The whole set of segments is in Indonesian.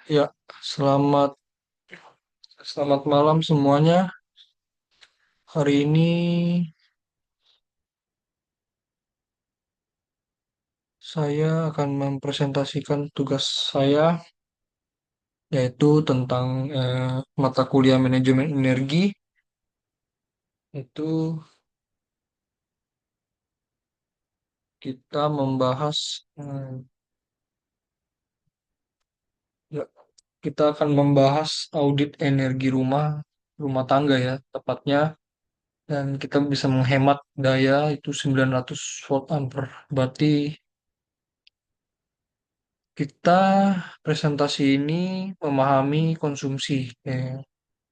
Ya, selamat selamat malam semuanya. Hari ini saya akan mempresentasikan tugas saya, yaitu tentang mata kuliah manajemen energi. Itu kita membahas, ya, kita akan membahas audit energi rumah tangga ya, tepatnya, dan kita bisa menghemat daya itu 900 volt ampere. Berarti kita presentasi ini memahami konsumsi,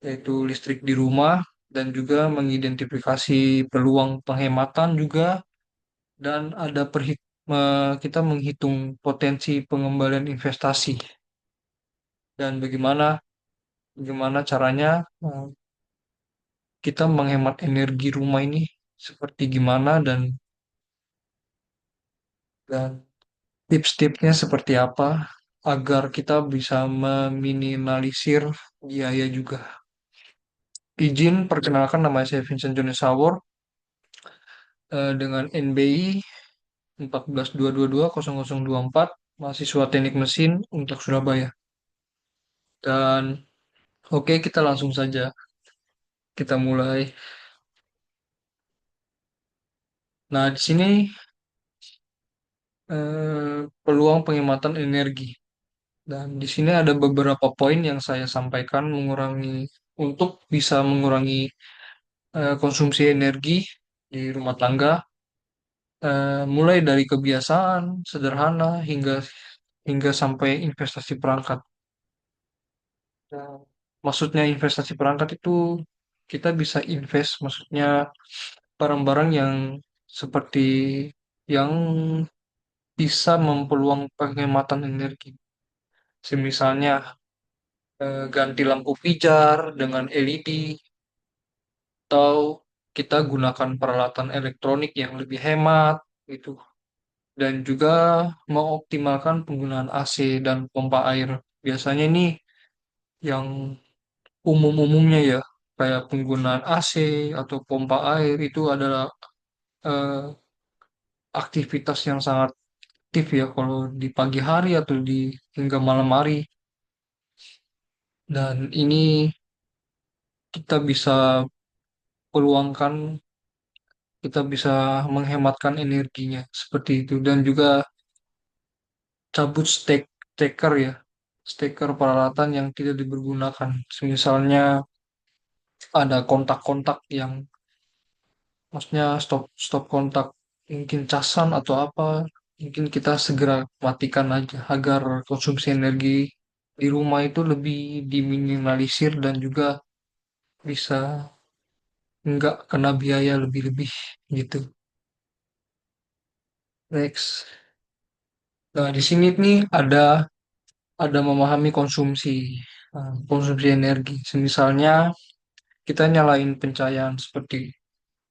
yaitu listrik di rumah, dan juga mengidentifikasi peluang penghematan juga, dan kita menghitung potensi pengembalian investasi dan bagaimana caranya eh, kita menghemat energi rumah ini seperti gimana, dan tips-tipsnya seperti apa agar kita bisa meminimalisir biaya juga. Izin perkenalkan, nama saya Vincent Jones Sawor, dengan NBI 14.222.0024, mahasiswa teknik mesin untuk Surabaya. Dan oke, kita langsung saja, kita mulai. Nah, di sini peluang penghematan energi. Dan di sini ada beberapa poin yang saya sampaikan untuk bisa mengurangi konsumsi energi di rumah tangga, mulai dari kebiasaan sederhana hingga hingga sampai investasi perangkat. Nah, maksudnya investasi perangkat itu kita bisa invest, maksudnya barang-barang yang seperti yang bisa mempeluang penghematan energi. Semisalnya ganti lampu pijar dengan LED, atau kita gunakan peralatan elektronik yang lebih hemat gitu. Dan juga mengoptimalkan penggunaan AC dan pompa air. Biasanya ini yang umum-umumnya ya, kayak penggunaan AC atau pompa air itu adalah eh, aktivitas yang sangat aktif ya kalau di pagi hari atau di hingga malam hari. Dan ini kita bisa peluangkan, kita bisa menghematkan energinya seperti itu. Dan juga cabut steker ya, steker peralatan yang tidak dipergunakan. Misalnya ada kontak-kontak yang, maksudnya stop stop kontak, mungkin casan atau apa, mungkin kita segera matikan aja agar konsumsi energi di rumah itu lebih diminimalisir, dan juga bisa nggak kena biaya lebih-lebih gitu. Next. Nah, di sini nih ada memahami konsumsi energi. Misalnya kita nyalain pencahayaan seperti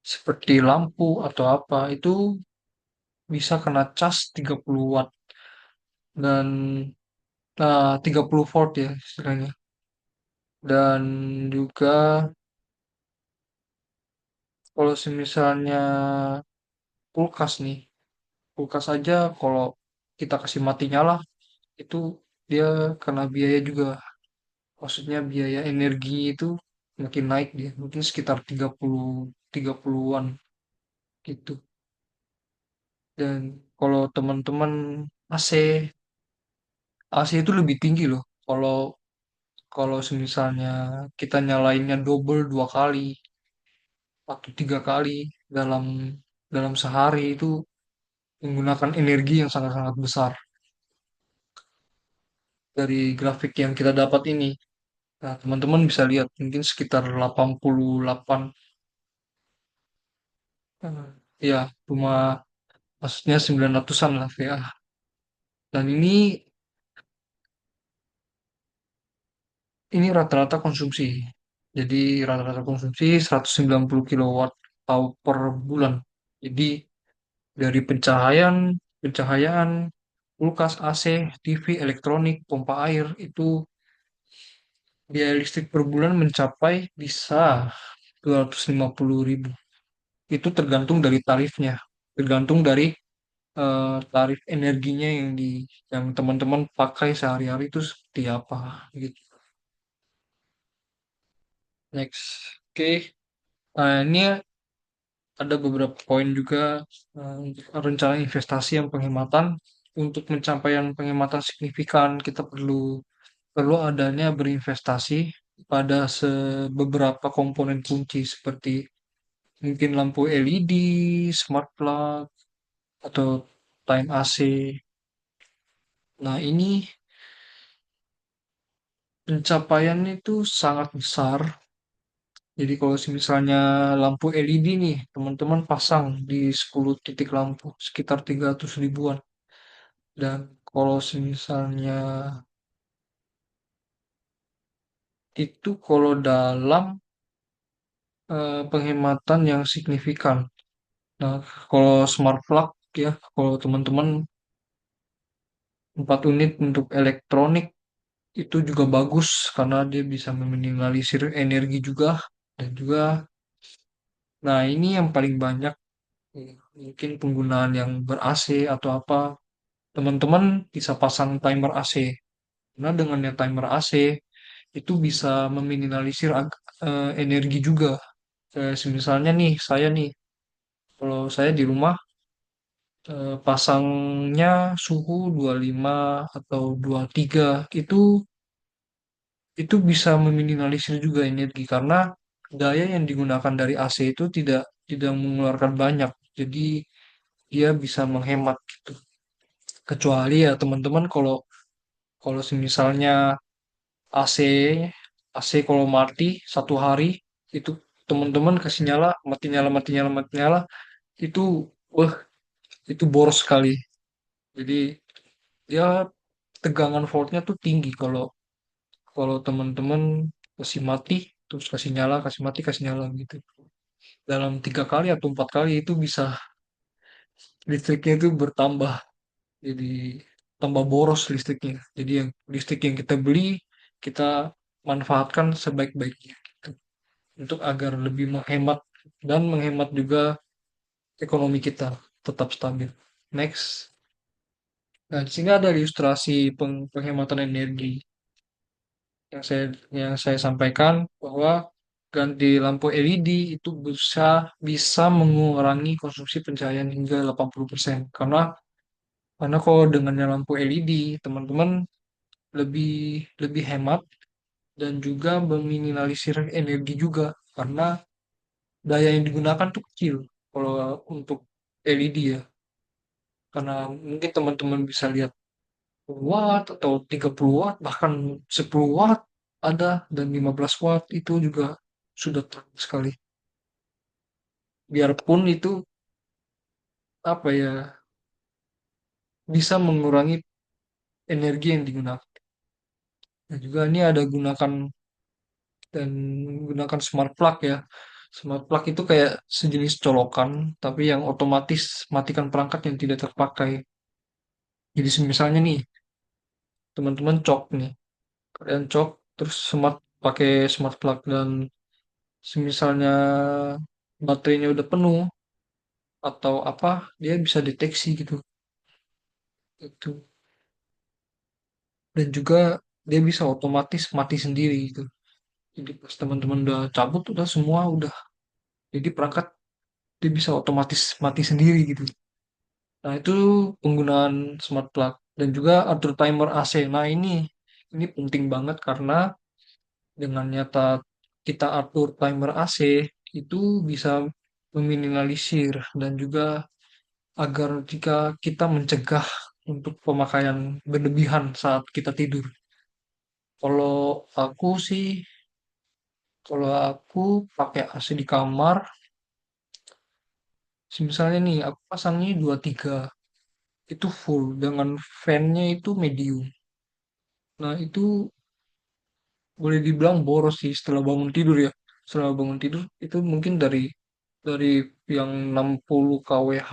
seperti lampu atau apa, itu bisa kena cas 30 watt, dan 30 volt ya istilahnya. Dan juga kalau misalnya kulkas nih, kulkas aja kalau kita kasih mati nyala, itu dia kena biaya juga. Maksudnya biaya energi itu makin naik, dia mungkin sekitar 30-an gitu. Dan kalau teman-teman AC AC itu lebih tinggi loh. Kalau kalau misalnya kita nyalainnya double 2 kali atau 3 kali dalam dalam sehari, itu menggunakan energi yang sangat-sangat besar. Dari grafik yang kita dapat ini, nah, teman-teman bisa lihat mungkin sekitar 88, eh, ya, cuma maksudnya 900-an lah VA. Dan ini rata-rata konsumsi. Jadi rata-rata konsumsi 190 kilowatt per bulan. Jadi dari pencahayaan, kulkas, AC, TV, elektronik, pompa air itu biaya listrik per bulan mencapai bisa 250.000. Itu tergantung dari tarifnya, tergantung dari tarif energinya yang teman-teman pakai sehari-hari itu seperti apa gitu. Next, oke. Nah, ini ada beberapa poin juga untuk rencana investasi yang penghematan. Untuk pencapaian penghematan signifikan, kita perlu perlu adanya berinvestasi pada beberapa komponen kunci seperti mungkin lampu LED, smart plug, atau time AC. Nah, ini pencapaiannya itu sangat besar. Jadi kalau misalnya lampu LED nih, teman-teman pasang di 10 titik lampu, sekitar 300 ribuan. Dan kalau misalnya itu kalau dalam penghematan yang signifikan. Nah, kalau smart plug ya, kalau teman-teman 4 unit untuk elektronik itu juga bagus karena dia bisa meminimalisir energi juga dan juga, nah ini yang paling banyak mungkin penggunaan yang ber-AC atau apa, teman-teman bisa pasang timer AC. Nah, dengannya timer AC itu bisa meminimalisir energi juga. Misalnya nih, saya nih, kalau saya di rumah pasangnya suhu 25 atau 23 itu bisa meminimalisir juga energi karena daya yang digunakan dari AC itu tidak tidak mengeluarkan banyak. Jadi dia bisa menghemat gitu. Kecuali ya teman-teman kalau kalau misalnya AC AC kalau mati 1 hari itu teman-teman kasih nyala mati nyala mati nyala mati nyala itu wah itu boros sekali. Jadi dia tegangan voltnya tuh tinggi kalau kalau teman-teman kasih mati terus kasih nyala gitu. Dalam 3 kali atau 4 kali itu bisa listriknya itu bertambah, jadi tambah boros listriknya. Jadi yang listrik yang kita beli kita manfaatkan sebaik-baiknya gitu. Untuk agar lebih menghemat dan menghemat juga ekonomi kita tetap stabil. Next, nah di sini ada ilustrasi penghematan energi yang saya sampaikan bahwa ganti lampu LED itu bisa bisa mengurangi konsumsi pencahayaan hingga 80% karena kalau dengannya lampu LED teman-teman lebih lebih hemat dan juga meminimalisir energi juga karena daya yang digunakan tuh kecil kalau untuk LED ya, karena mungkin teman-teman bisa lihat watt atau 30 watt bahkan 10 watt ada dan 15 watt itu juga sudah terang sekali. Biarpun itu apa ya bisa mengurangi energi yang digunakan. Dan juga ini ada gunakan smart plug ya. Smart plug itu kayak sejenis colokan tapi yang otomatis matikan perangkat yang tidak terpakai. Jadi misalnya nih teman-teman cok nih, kalian cok terus pakai smart plug dan misalnya baterainya udah penuh atau apa dia bisa deteksi gitu itu, dan juga dia bisa otomatis mati sendiri gitu. Jadi pas teman-teman udah cabut udah semua udah, jadi perangkat dia bisa otomatis mati sendiri gitu. Nah itu penggunaan smart plug dan juga atur timer AC. Nah ini penting banget karena dengan nyata kita atur timer AC itu bisa meminimalisir dan juga agar jika kita mencegah untuk pemakaian berlebihan saat kita tidur. Kalau aku sih, kalau aku pakai AC di kamar, misalnya nih aku pasangnya 23 itu full dengan fan-nya itu medium. Nah itu boleh dibilang boros sih setelah bangun tidur ya. Setelah bangun tidur itu mungkin dari yang 60 kWh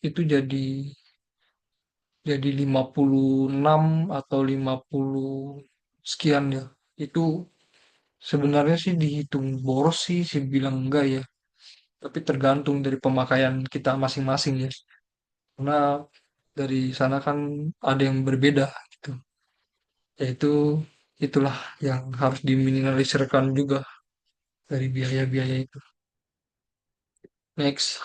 itu jadi 56 atau 50 sekian ya. Itu sebenarnya sih dihitung boros sih bilang enggak ya. Tapi tergantung dari pemakaian kita masing-masing ya. Karena dari sana kan ada yang berbeda gitu. Yaitu itulah yang harus diminimalisirkan juga dari biaya-biaya itu. Next.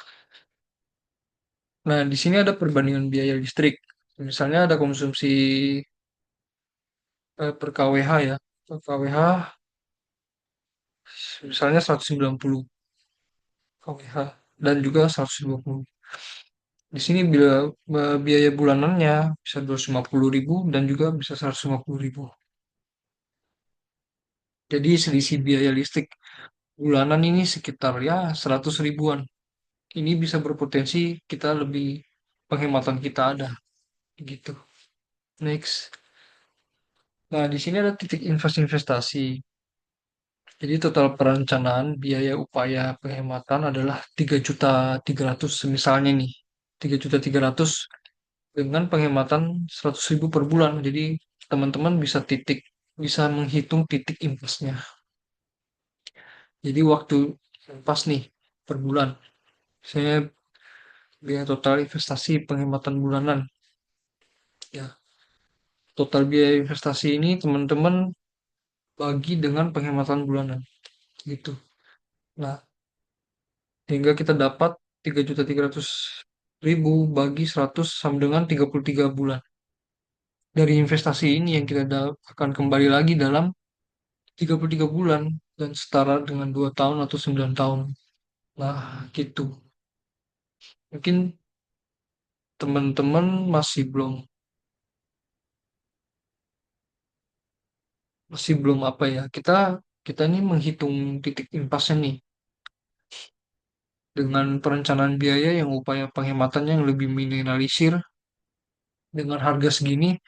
Nah, di sini ada perbandingan biaya listrik. Misalnya ada konsumsi per kWh ya. Per kWh misalnya 190 kWh dan juga 120. Di sini biaya bulanannya bisa 250.000 dan juga bisa 150.000. Jadi selisih biaya listrik bulanan ini sekitar ya 100 ribuan. Ini bisa berpotensi kita lebih penghematan kita ada gitu. Next. Nah, di sini ada titik investasi. Jadi total perencanaan biaya upaya penghematan adalah 3.300.000 misalnya nih. 3.300.000 dengan penghematan 100.000 per bulan. Jadi teman-teman bisa menghitung titik impasnya. Jadi waktu impas nih per bulan. Saya biaya total investasi penghematan bulanan. Ya, total biaya investasi ini teman-teman bagi dengan penghematan bulanan gitu. Nah, hingga kita dapat 3.300.000 bagi 100 sama dengan 33 bulan. Dari investasi ini yang kita akan kembali lagi dalam 33 bulan dan setara dengan 2 tahun atau 9 tahun. Nah, gitu. Mungkin teman-teman masih belum apa ya. Kita ini menghitung titik impasnya nih dengan perencanaan biaya yang upaya penghematannya yang lebih minimalisir dengan harga segini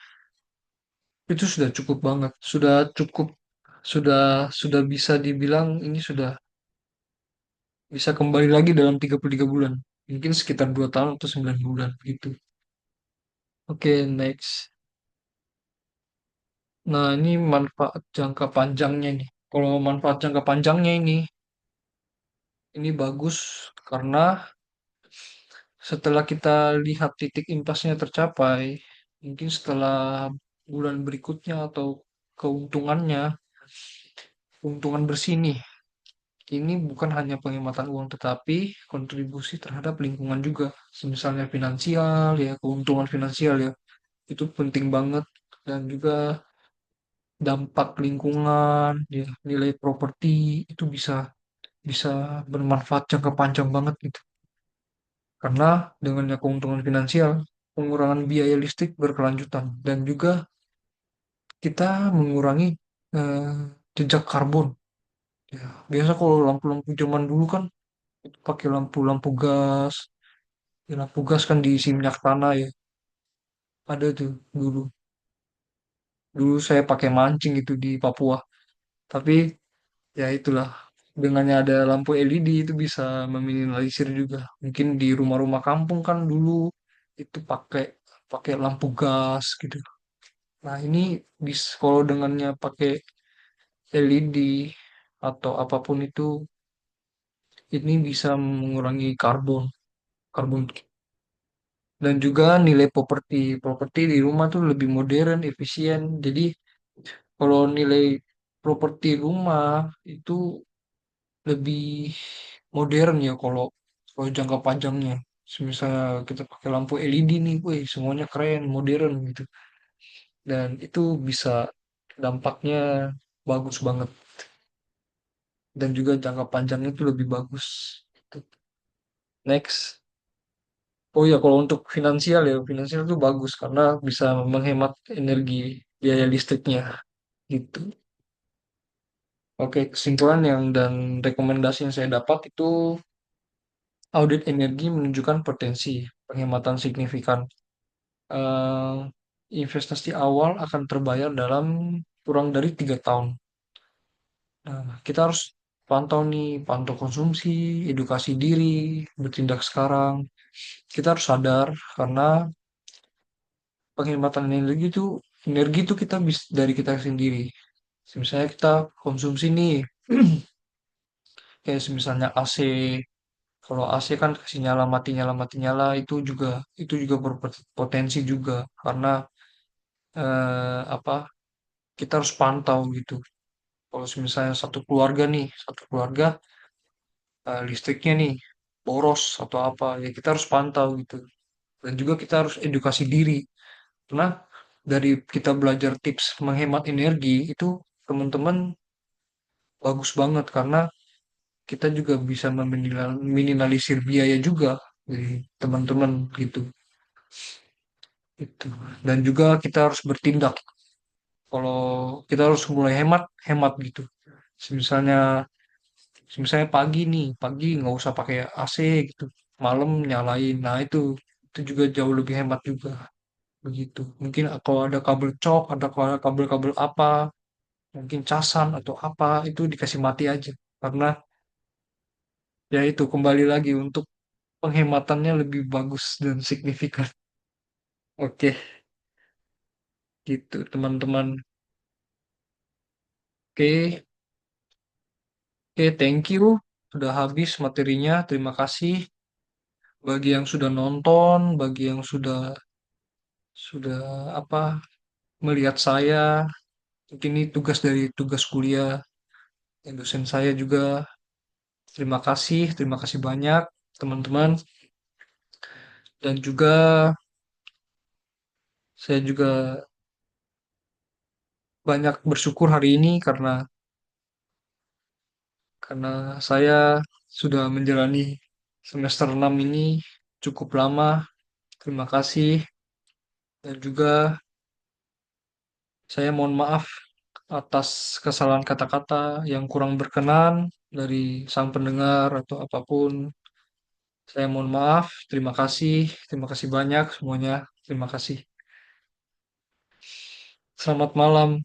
itu sudah cukup banget. Sudah bisa dibilang ini sudah bisa kembali lagi dalam 33 bulan. Mungkin sekitar 2 tahun atau 9 bulan gitu. Oke, next. Nah, ini manfaat jangka panjangnya nih. Kalau manfaat jangka panjangnya ini bagus karena setelah kita lihat titik impasnya tercapai, mungkin setelah bulan berikutnya atau keuntungannya, keuntungan bersih nih, ini bukan hanya penghematan uang tetapi kontribusi terhadap lingkungan juga. Misalnya finansial ya, keuntungan finansial ya, itu penting banget dan juga dampak lingkungan, ya, nilai properti itu bisa bisa bermanfaat jangka panjang banget gitu. Karena dengannya keuntungan finansial, pengurangan biaya listrik berkelanjutan dan juga kita mengurangi eh, jejak karbon. Ya, biasa kalau lampu-lampu zaman dulu kan itu pakai lampu-lampu gas. Ya, lampu gas kan diisi minyak tanah ya. Ada tuh dulu. Dulu saya pakai mancing itu di Papua. Tapi ya itulah dengannya ada lampu LED itu bisa meminimalisir juga. Mungkin di rumah-rumah kampung kan dulu itu pakai pakai lampu gas gitu. Nah, ini kalau dengannya pakai LED atau apapun itu, ini bisa mengurangi karbon, karbon dan juga nilai properti. Properti di rumah tuh lebih modern, efisien. Jadi kalau nilai properti rumah itu lebih modern ya kalau kalau jangka panjangnya. Misalnya kita pakai lampu LED nih, wih, semuanya keren, modern gitu. Dan itu bisa dampaknya bagus banget. Dan juga jangka panjangnya itu lebih bagus. Gitu. Next. Oh ya, kalau untuk finansial ya, finansial itu bagus karena bisa menghemat energi biaya listriknya gitu. Oke, kesimpulan dan rekomendasi yang saya dapat itu audit energi menunjukkan potensi penghematan signifikan. Eh, investasi awal akan terbayar dalam kurang dari 3 tahun. Nah, kita harus pantau konsumsi, edukasi diri, bertindak sekarang. Kita harus sadar karena penghematan energi itu kita bisa dari kita sendiri. Misalnya kita konsumsi nih, kayak misalnya AC. Kalau AC kan kasih nyala mati nyala itu juga berpotensi juga karena apa kita harus pantau gitu. Kalau misalnya satu keluarga listriknya nih boros atau apa ya kita harus pantau gitu. Dan juga kita harus edukasi diri. Karena dari kita belajar tips menghemat energi itu teman-teman bagus banget karena kita juga bisa meminimalisir biaya juga dari teman-teman gitu. Itu. Dan juga kita harus bertindak. Kalau kita harus mulai hemat, hemat gitu. Misalnya, misalnya pagi nih, pagi nggak usah pakai AC gitu. Malam nyalain. Nah itu juga jauh lebih hemat juga. Begitu. Mungkin kalau ada kabel cok, ada kabel-kabel apa, mungkin casan atau apa, itu dikasih mati aja. Karena ya itu kembali lagi untuk penghematannya lebih bagus dan signifikan. Oke, gitu teman-teman. Oke, oke, thank you. Sudah habis materinya. Terima kasih bagi yang sudah nonton, bagi yang sudah apa melihat saya. Mungkin ini tugas kuliah. Dan dosen saya juga. Terima kasih banyak teman-teman. Dan juga saya juga banyak bersyukur hari ini karena saya sudah menjalani semester 6 ini cukup lama. Terima kasih dan juga saya mohon maaf atas kesalahan kata-kata yang kurang berkenan dari sang pendengar atau apapun. Saya mohon maaf. Terima kasih banyak semuanya. Terima kasih. Selamat malam.